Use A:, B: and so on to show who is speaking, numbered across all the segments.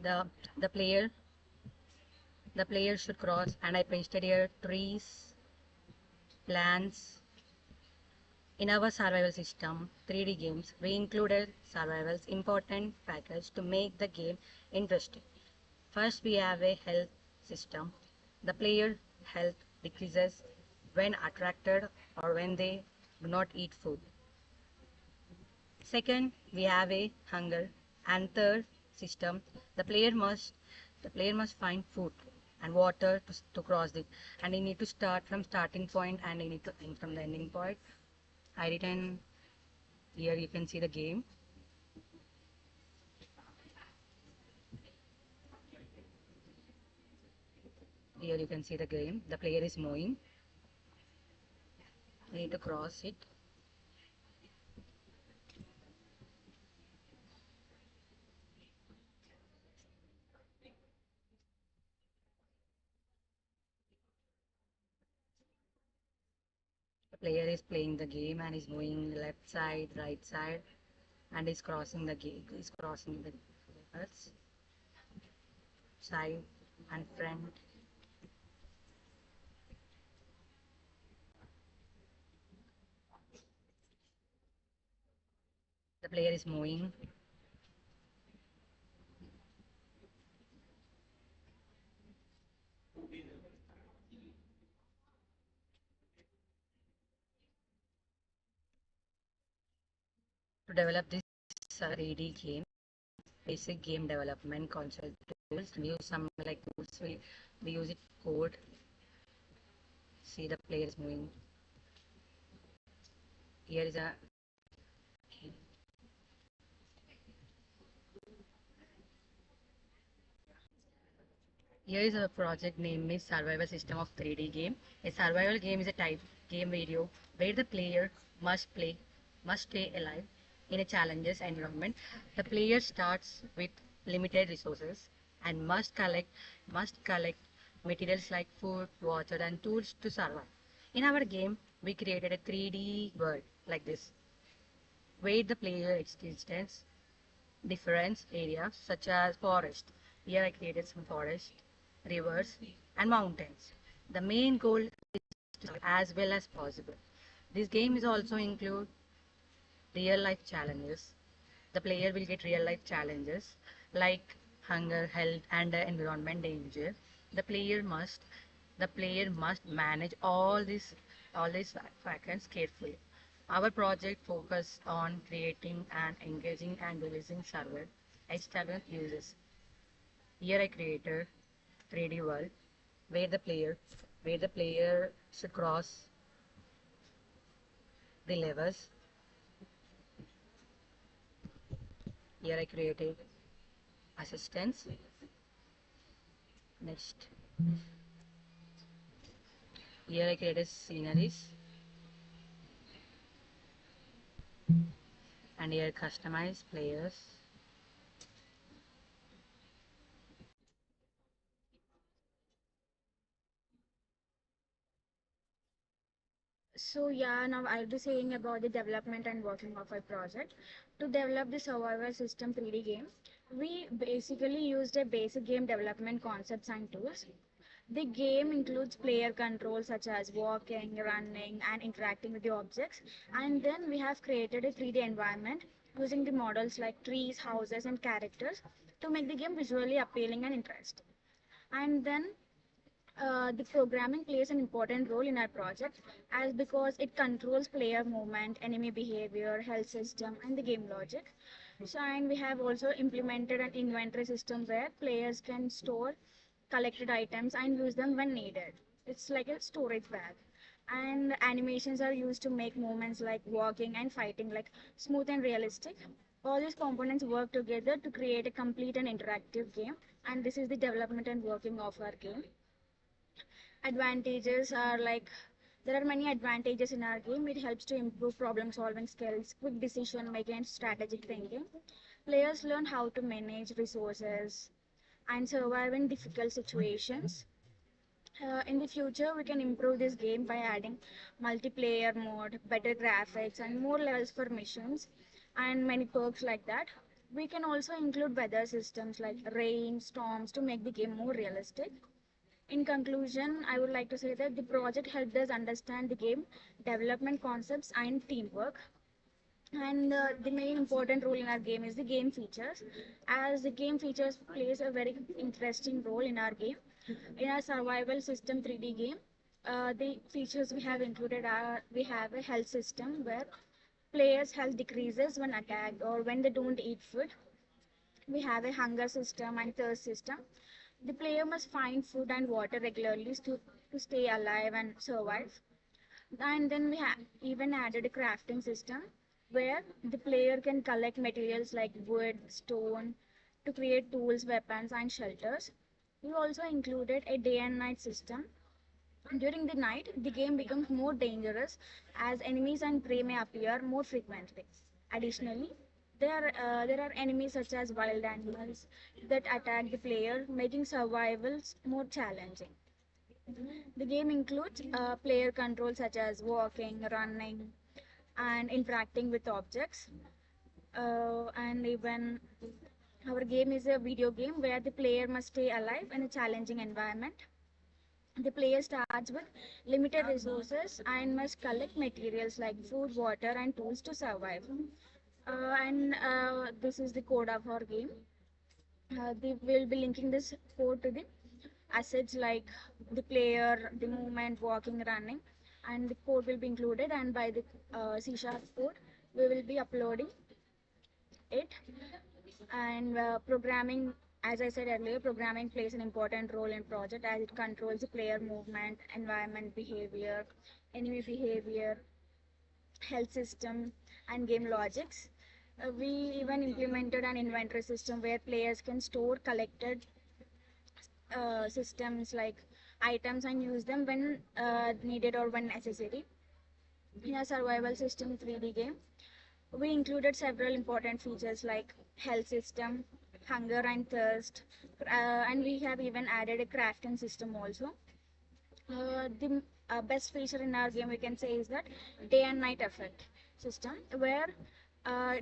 A: The the player the player should cross, and I pasted here trees, plants. In our survival system, 3D games, we included survival's important package to make the game interesting. First, we have a health system. The player health decreases when attracted or when they do not eat food. Second, we have a hunger. And third system, the player must find food and water to cross it. And you need to start from starting point and you need to end from the ending point. I written here, you can see the game. Here you can see the game. The player is moving. You need to cross it. The player is playing the game and is moving left side, right side, and is crossing the game. Is crossing the rivers, side and front. The player is moving. To develop this 3D game, basic game development concept tools. We use some like tools. We use it code. See the player is moving. Here is a Here is a project name is Survival System of 3D Game. A survival game is a type game video where the player must stay alive in a challenges environment. The player starts with limited resources and must collect materials like food, water, and tools to survive. In our game, we created a 3D world like this, where the player exists different areas such as forest. Here I created some forest, rivers and mountains. The main goal is to survive as well as possible. This game is also include real life challenges. The player will get real life challenges like hunger, health and environment danger. The player must manage all these factors carefully. Our project focused on creating an engaging and releasing server external users. Here I created 3D world where the player should cross the levels. Here I created assistance. Next, here I created sceneries and here customize players.
B: So yeah, now I'll be saying about the development and working of our project. To develop the survival system 3D game, we basically used a basic game development concepts and tools. The game includes player controls such as walking, running, and interacting with the objects. And then we have created a 3D environment using the models like trees, houses, and characters to make the game visually appealing and interesting. And then the programming plays an important role in our project as because it controls player movement, enemy behavior, health system, and the game logic. So, and we have also implemented an inventory system where players can store collected items and use them when needed. It's like a storage bag. And animations are used to make movements like walking and fighting like smooth and realistic. All these components work together to create a complete and interactive game. And this is the development and working of our game. Advantages are like there are many advantages in our game. It helps to improve problem solving skills, quick decision making, and strategic thinking. Players learn how to manage resources and survive in difficult situations. In the future, we can improve this game by adding multiplayer mode, better graphics, and more levels for missions, and many perks like that. We can also include weather systems like rain, storms to make the game more realistic. In conclusion, I would like to say that the project helped us understand the game development concepts and teamwork. And the main important role in our game is the game features, as the game features plays a very interesting role in our game. In our survival system 3D game, the features we have included are we have a health system where players' health decreases when attacked or when they don't eat food. We have a hunger system and thirst system. The player must find food and water regularly to stay alive and survive. And then we have even added a crafting system where the player can collect materials like wood, stone to create tools, weapons, and shelters. We also included a day and night system. During the night, the game becomes more dangerous as enemies and prey may appear more frequently. Additionally, there are enemies such as wild animals that attack the player, making survival more challenging. The game includes player controls such as walking, running, and interacting with objects. And even our game is a video game where the player must stay alive in a challenging environment. The player starts with limited resources and must collect materials like food, water, and tools to survive. And this is the code of our game. We'll be linking this code to the assets like the player, the movement, walking, running, and the code will be included. And by the C# code, we will be uploading it. And programming, as I said earlier, programming plays an important role in project as it controls the player movement, environment behavior, enemy behavior, health system, and game logics. We even implemented an inventory system where players can store collected systems like items and use them when needed or when necessary. In a survival system 3D game, we included several important features like health system, hunger and thirst, and we have even added a crafting system also. The best feature in our game we can say is that day and night effect system, where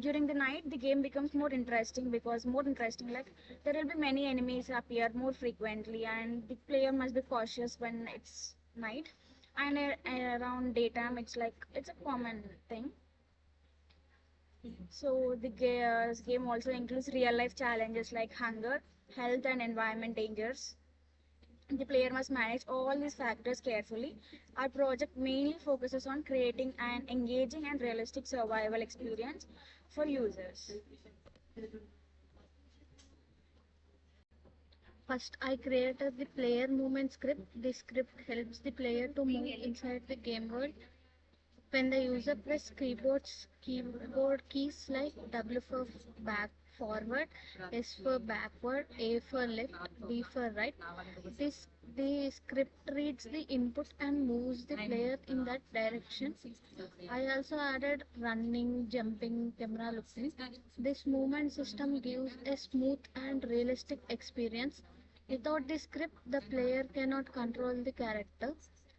B: during the night the game becomes more interesting because more interesting like there will be many enemies appear more frequently and the player must be cautious when it's night. And around daytime it's like it's a common thing. So the game also includes real life challenges like hunger, health, and environment dangers. The player must manage all these factors carefully. Our project mainly focuses on creating an engaging and realistic survival experience for users.
C: First, I created the player movement script. This script helps the player to move inside the game world. When the user press keyboard keys like W for back forward, S for backward, A for left, D for right, this the script reads the input and moves the player in that direction. I also added running, jumping, camera looking. This movement system gives a smooth and realistic experience. Without the script, the player cannot control the character.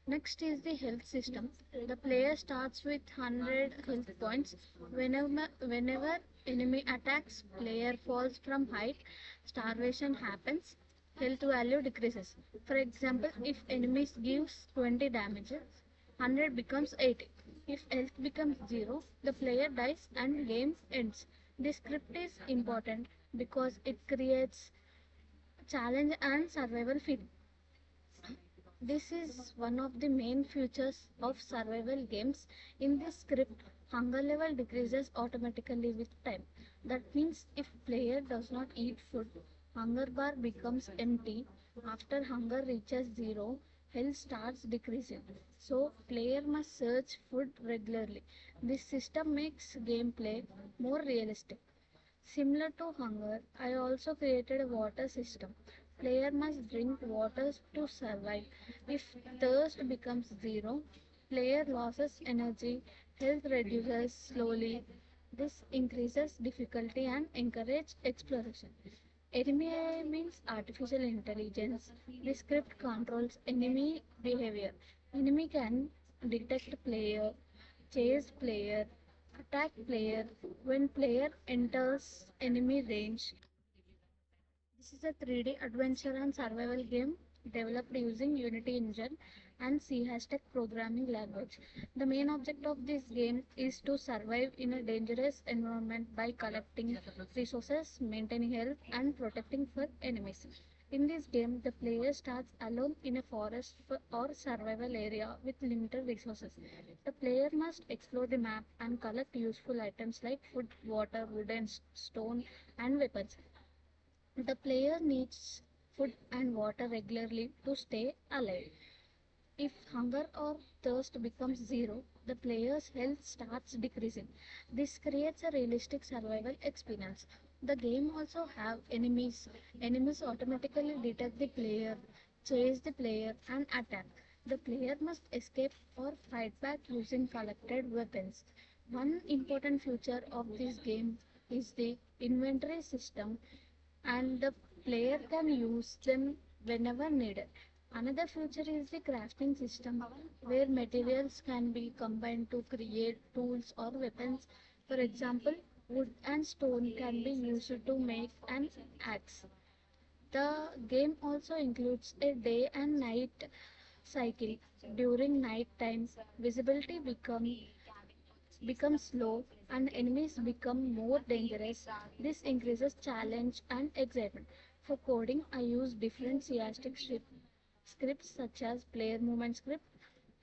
C: Next is the health system. The player starts with 100 health points. Whenever enemy attacks, player falls from height, starvation happens, health value decreases. For example, if enemies gives 20 damages, 100 becomes 80. If health becomes 0, the player dies and game ends. This script is important because it creates challenge and survival feel. This is one of the main features of survival games. In this script, hunger level decreases automatically with time. That means if player does not eat food, hunger bar becomes empty. After hunger reaches 0, health starts decreasing. So player must search food regularly. This system makes gameplay more realistic. Similar to hunger, I also created a water system. Player must drink water to survive. If thirst becomes 0, player loses energy, health reduces slowly. This increases difficulty and encourage exploration. Enemy AI means artificial intelligence. The script controls enemy behavior. Enemy can detect player, chase player, Attack player when player enters enemy range. This is a 3D adventure and survival game developed using Unity engine and C hashtag programming language. The main object of this game is to survive in a dangerous environment by collecting resources, maintaining health, and protecting for enemies. In this game, the player starts alone in a forest or survival area with limited resources. The player must explore the map and collect useful items like food, water, wood, and stone, and weapons. The player needs food and water regularly to stay alive. If hunger or thirst becomes zero, the player's health starts decreasing. This creates a realistic survival experience. The game also have enemies. Enemies automatically detect the player, chase the player and attack. The player must escape or fight back using collected weapons. One important feature of this game is the inventory system and the player can use them whenever needed. Another feature is the crafting system where materials can be combined to create tools or weapons. For example, wood and stone can be used to make an axe. The game also includes a day and night cycle. During night times, visibility becomes low and enemies become more dangerous. This increases challenge and excitement. For coding, I use different CSTIC scripts such as player movement script,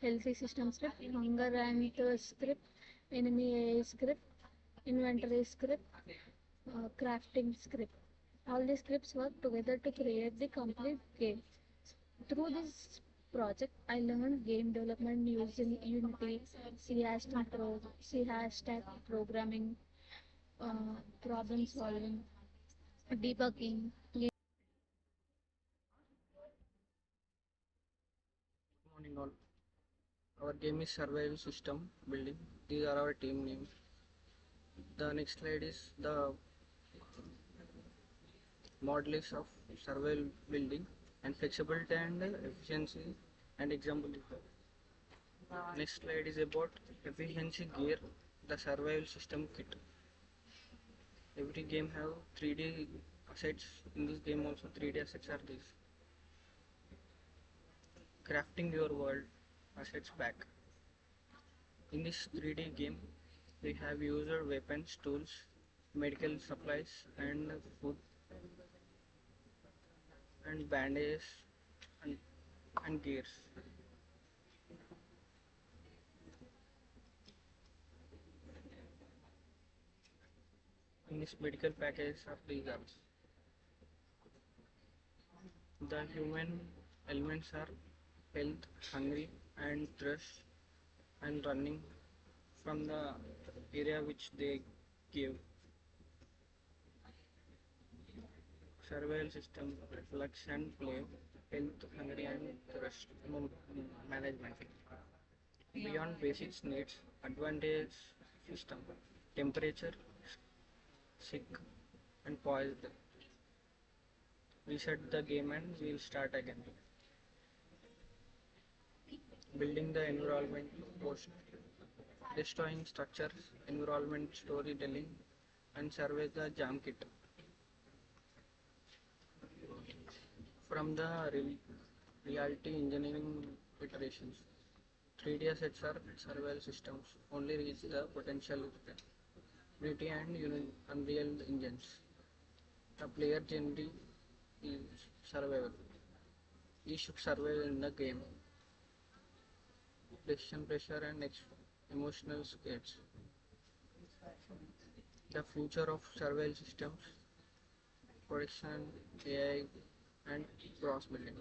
C: healthy system script, hunger and thirst script, enemy AI script, inventory script, crafting script. All these scripts work together to create the complete game. Through this project, I learned game development using Unity, C hashtag programming, problem solving, debugging.
D: Morning all. Our game is survival system building. These are our team names. The next slide is the models of survival building and flexibility and efficiency and example. Next slide is about efficiency gear, the survival system kit. Every game have 3D assets. In this game also 3D assets are these. Crafting your world assets pack. In this 3D game, we have user weapons, tools, medical supplies, and food and bandages and, and gears. In this medical package of these apps, the human elements are health, hungry, and thirst, and running from the area which they give. Survival system, flux and play, health, hungry, and thirst management. Beyond basic needs, advantage system, temperature, sick, and poised. Reset the game and we'll start again. Building the environment post, destroying structures, environment storytelling, and survey the jam kit. From the reality engineering iterations, 3D assets are survival systems only reach the potential with Unity and Unreal engines. The player journey is survival. You should survive in the game. Decision pressure and emotional states. The future of survival systems, production, AI, and cross building.